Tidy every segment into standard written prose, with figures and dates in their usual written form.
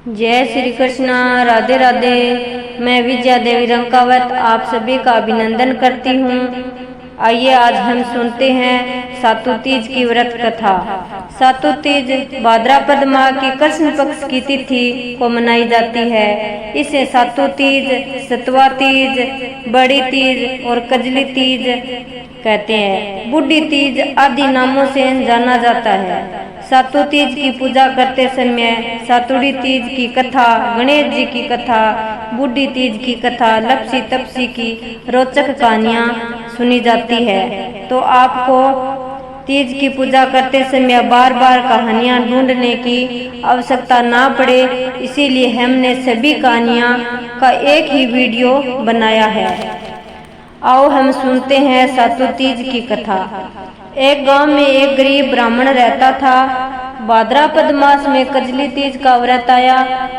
जय श्री कृष्ण। राधे राधे। मैं विजया देवी रंकावत आप सभी का अभिनंदन करती हूँ। आइए आज हम सुनते हैं सातु तीज की व्रत कथा। सातु तीज भाद्रपद माह की कृष्ण पक्ष की तिथि को मनाई जाती है। इसे सातु तीज, सतवा तीज, बड़ी तीज और कजली तीज कहते हैं। बूढ़ी तीज आदि नामों से जाना जाता है। सातु तीज की पूजा करते समय सातुड़ी तीज की कथा, गणेश जी की कथा, बूढ़ी तीज की कथा, लपसी तपसी की रोचक कहानियाँ सुनी जाती है। तो आपको तीज की पूजा करते समय बार बार कहानियाँ ढूंढने की आवश्यकता ना पड़े, इसीलिए हमने सभी कहानियाँ का एक ही वीडियो बनाया है। आओ हम सुनते हैं सातु तीज की कथा। एक गांव में एक गरीब ब्राह्मण रहता था। भाद्रपद मास में कजली तीज का व्रत आया।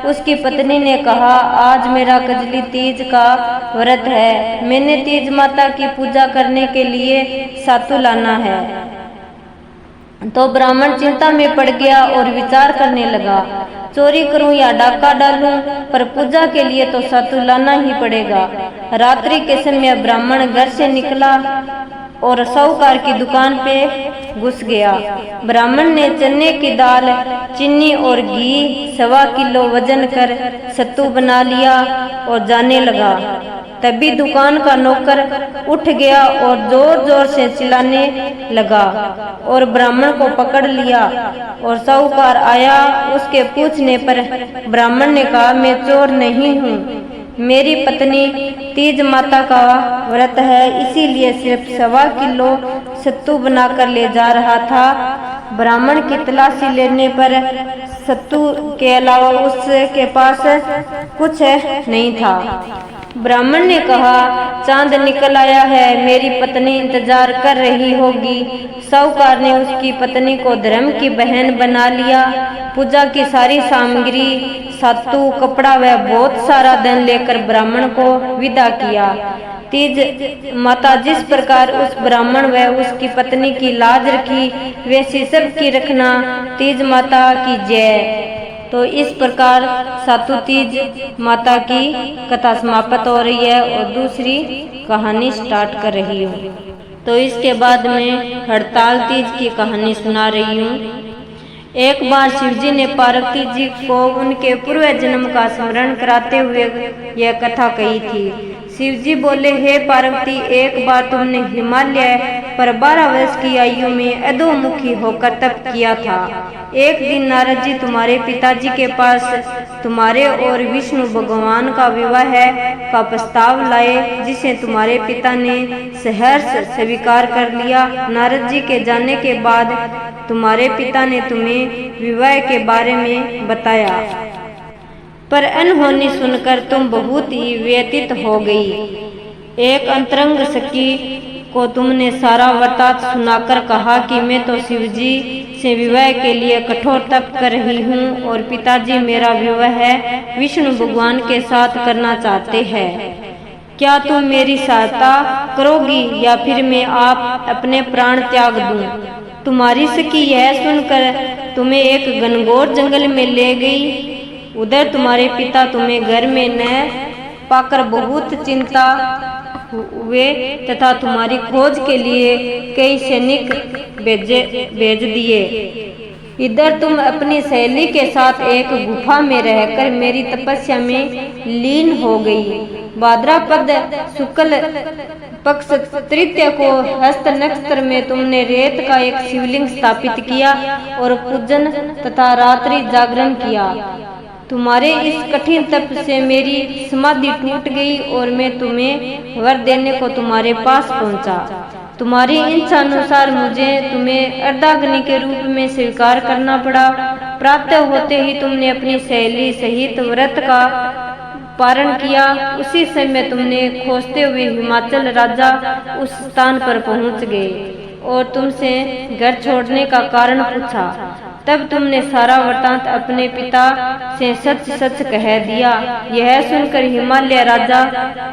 उसकी पत्नी ने कहा, आज मेरा कजली तीज का व्रत है, मैंने तीज माता की पूजा करने के लिए सातु लाना है। तो ब्राह्मण चिंता में पड़ गया और विचार करने लगा, चोरी करूं या डाका डालूं, पर पूजा के लिए तो सातु लाना ही पड़ेगा। रात्रि के समय ब्राह्मण घर से निकला और साहूकार की दुकान पे घुस गया। ब्राह्मण ने चने की दाल, चीनी और घी 1.25 किलो वजन कर सत्तू बना लिया और जाने लगा। तभी दुकान का नौकर उठ गया और जोर जोर से चिल्लाने लगा और ब्राह्मण को पकड़ लिया और साहूकार आया। उसके पूछने पर ब्राह्मण ने कहा, मैं चोर नहीं हूँ, मेरी पत्नी तीज माता का व्रत है, इसीलिए सिर्फ 1.25 किलो सत्तू बनाकर ले जा रहा था। ब्राह्मण की तलाशी लेने पर सत्तू के अलावा उसके पास कुछ नहीं था। ब्राह्मण ने कहा, चांद निकल आया है, मेरी पत्नी इंतजार कर रही होगी। साहूकार ने उसकी पत्नी को धर्म की बहन बना लिया। पूजा की सारी सामग्री, सातु, कपड़ा व बहुत सारा धन लेकर ब्राह्मण को विदा किया। तीज माता जिस प्रकार उस ब्राह्मण व उसकी पत्नी की लाज रखी, वैसी सबकी रखना। तीज माता की जय। तो इस प्रकार सातु तीज माता की कथा समाप्त हो रही है और दूसरी कहानी स्टार्ट कर रही हूँ। तो इसके बाद में हड़ताल तीज की कहानी सुना रही हूँ। एक बार शिवजी ने पार्वती जी को उनके पूर्व जन्म का स्मरण कराते हुए यह कथा कही थी। शिवजी बोले, हे पार्वती, एक बार तुमने हिमालय पर 12 वर्ष की आयु में अधोमुखी होकर तप किया था। एक दिन नारद जी तुम्हारे पिताजी के पास तुम्हारे और विष्णु भगवान का विवाह का प्रस्ताव लाए, जिसे तुम्हारे पिता ने सहर्ष स्वीकार कर लिया। नारद जी के जाने के बाद तुम्हारे पिता ने तुम्हें विवाह के बारे में बताया, पर अनहोनी सुनकर तुम बहुत ही व्यतीत हो गई। एक अंतरंग सखी को तुमने सारा वृतांत सुनाकर कहा कि मैं तो शिवजी से विवाह के लिए कठोर तप कर रही हूँ और पिताजी मेरा विवाह विष्णु भगवान के साथ करना चाहते हैं। क्या तुम मेरी सहायता करोगी या फिर मैं आप अपने प्राण त्याग दूं? तुम्हारी सखी यह सुनकर तुम्हें एक घनघोर जंगल में ले गई। उधर तुम्हारे पिता तुम्हें घर में न पाकर बहुत चिंता हुए तथा तुम्हारी खोज के लिए कई सैनिक भेज दिए। इधर तुम अपनी सहेली के साथ एक गुफा में रहकर मेरी तपस्या में लीन हो गई। भाद्रपद शुक्ल पक्ष तृतीया को हस्त नक्षत्र में तुमने रेत का एक शिवलिंग स्थापित किया और पूजन तथा रात्रि जागरण किया। तुम्हारे इस कठिन तप से मेरी समाधि टूट गई और मैं तुम्हें वर देने को तुम्हारे पास पहुंचा। तुम्हारी इच्छा अनुसार मुझे तुम्हें अर्धाग्नि के रूप में स्वीकार करना पड़ा। प्रातः होते ही तुमने अपनी सहेली सहित व्रत का पारण किया। उसी समय तुमने खोजते हुए हिमाचल राजा उस स्थान पर पहुंच गए और तुमसे घर छोड़ने का कारण पूछा। तब तुमने सारा वृतांत अपने पिता से सच सच कह दिया। यह सुनकर हिमालय राजा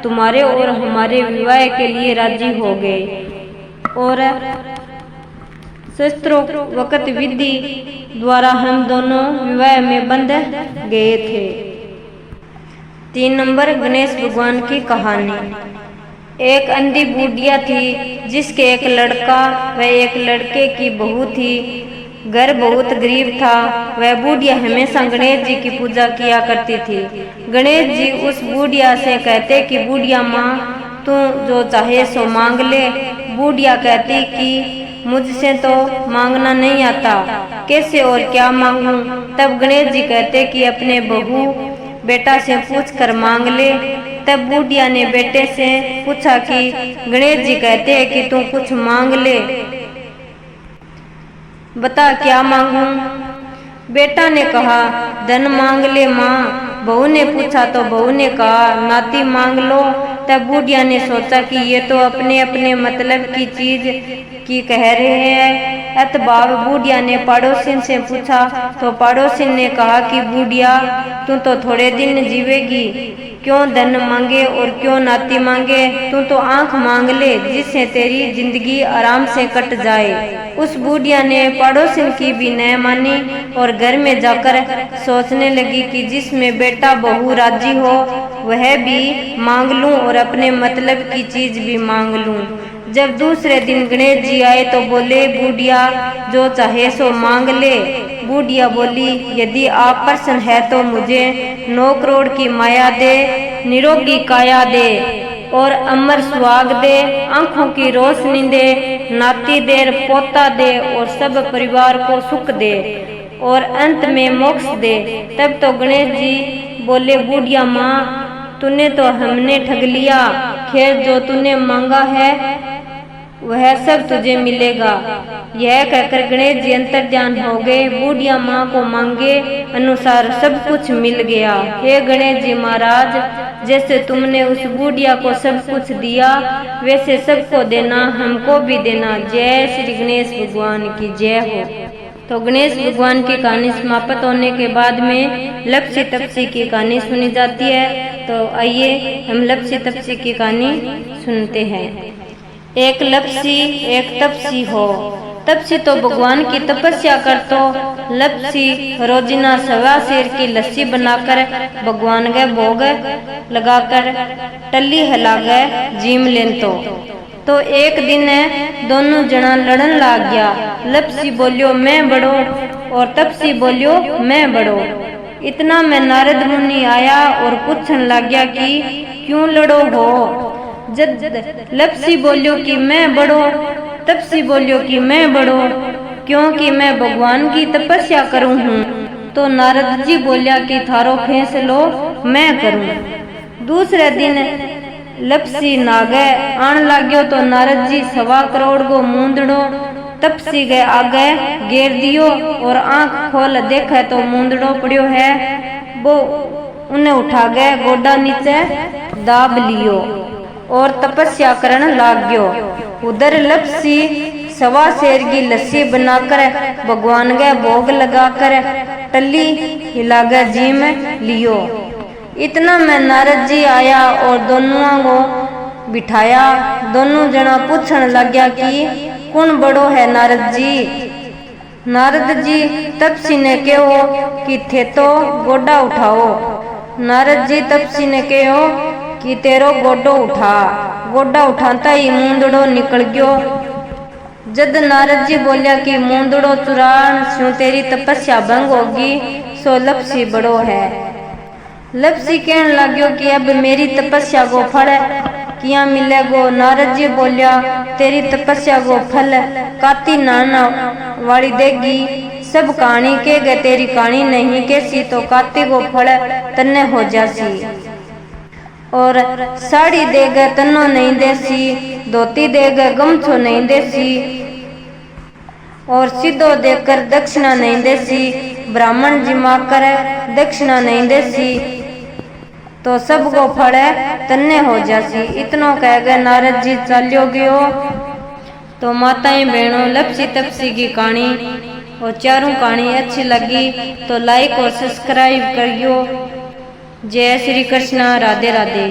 तुम्हारे और हमारे विवाह के लिए राजी हो गए और शस्त्रों वक्त विधि द्वारा हम दोनों विवाह में बंध गए थे। 3 नंबर गणेश भगवान की कहानी। एक अंधी बूढ़िया थी जिसके एक लड़का व एक लड़के की बहू थी। घर बहुत गरीब था। वह बूढ़िया हमेशा गणेश जी की पूजा किया करती थी। गणेश जी उस बूढ़िया से कहते कि बूढ़िया माँ तू जो चाहे सो मांग ले। बूढ़िया कहती कि मुझसे तो मांगना नहीं आता, कैसे और क्या मांगूं। तब गणेश जी कहते कि अपने बहू बेटा से पूछ कर मांग ले। तब बूढ़िया ने बेटे से पूछा कि गणेश जी कहते हैं कि तू कुछ मांग ले, बता क्या मांगूं। बेटा ने कहा धन मांग ले माँ। बहू ने पूछा तो बहू ने कहा नाती मांग लो। तब बूढ़िया ने सोचा कि ये तो अपने अपने मतलब की चीज की कह रहे हैं। अतबाव बूढ़िया ने पड़ोसिन से पूछा तो पड़ोसिन ने कहा कि बूढ़िया तू तो थोड़े दिन जीवेगी, क्यों धन मांगे और क्यों नाती मांगे। तू तो आंख मांग ले जिससे तेरी जिंदगी आराम से कट जाए। उस बूढ़िया ने पड़ोसिन की भी न मानी और घर में जाकर सोचने लगी कि जिसमें बेटा बहू राजी हो वह भी मांग लूं और अपने मतलब की चीज भी मांग लूं। जब दूसरे दिन गणेश जी आए तो बोले बूढ़िया जो चाहे सो मांग ले। बूढ़िया बोली यदि आप प्रसन्न है तो मुझे 9 करोड़ की माया दे, निरोगी काया दे और अमर सुहाग दे, आंखों की रोशनी दे, नाती दे, पोता दे और सब परिवार को सुख दे और अंत में मोक्ष दे। तब तो गणेश जी बोले बूढ़िया माँ तूने तो हमने ठग लिया, खैर जो तूने मांगा है वह सब तुझे मिलेगा। यह कहकर गणेश जी अंतर्ध्यान हो गए। बूढ़िया माँ को मांगे अनुसार सब कुछ मिल गया। हे गणेश जी महाराज जैसे तुमने उस बूढ़िया को सब कुछ दिया वैसे सबको देना, हमको भी देना। जय श्री गणेश भगवान की जय हो। तो गणेश भगवान की कहानी समाप्त होने के बाद में लप्सी तप्सी की कहानी सुनी जाती है। तो आइए हम लप्सी तप्सी की कहानी सुनते हैं। एक लप्सी एक तपसी हो। तपसी तो भगवान की तपस्या कर तो लप्सी रोजिना 1.25 सेर की लस्सी बनाकर भगवान के भोग लगाकर टल्ली हिला गए जीम लेन। तो एक दिन दोनों जना लड़न लाग गया। लप्सी बोलियो मैं बड़ो और तपसी बोलियो मैं बड़ो। इतना में नारद मुनि आया और पूछन लग गया कि क्यों लड़ो हो। जब लप्सी बोलियो कि मैं बड़ो, तपसी बोलियो कि मैं बड़ो क्योंकि मैं भगवान की तपस्या करूं हूँ। तो नारद जी बोलिया कि थारो फैसलो मैं करूं। दूसरे दिन लप्सी नागे आन लाग्यो तो नारद जी 1.25 करोड़ को मूंदड़ो तपसी गए आगे घेर दियो और आंख खोल देखे तो मूंदड़ो पड़ियो है। वो उन्हें उठा गए गोडा नीचे दाब लियो और तपस्या करन लाग गयो। उधर लप्सी 1.25 सेर की लस्सी बनाकर भगवान के भोग लगाकर टल्ली हिलागे जीम लियो। इतना में नारद जी आया और दोनों को बिठाया। दोनों जना पूछन लग गया कि कौन बड़ो है नारद जी। नारद जी तपसी ने कहो कि थे तो गोडा उठाओ। नारद जी तपसी ने कहो कि तेरो गोडो उठा। गोडा उठाता ही मूंदड़ो निकल गयो। जद नारद जी बोलिया कि मूंदड़ो चुरान स्यों तेरी तपस्या भंग होगी सो लप्सी बड़ो है। लप्सी कहने लाग्यो कि अब मेरी तपस्या को फल किया मिलेगो। नारद जी बोलिया तेरी तपस्या को फल काती नाना वाली देगी। सब कहानी के गए तेरी कहानी नहीं कैसी तो काती को फल तन्ने हो जासी। और साड़ी दे गए तन्नो नहीं देसी, धोती दे गए गमछो नहीं देसी और सीधो देकर दक्षिणा नहीं देसी। ब्राह्मण जी माकर दक्षिणा नहीं देसी तो सबको फल तन्ने हो जासी। इतनो कह गए नारद जी चालियो गयो। तो माताएं बहनों लप्सी तपसी की कहानी और चारों कहानी अच्छी लगी तो लाइक और सब्सक्राइब करियो। जय श्री कृष्ण। राधे राधे।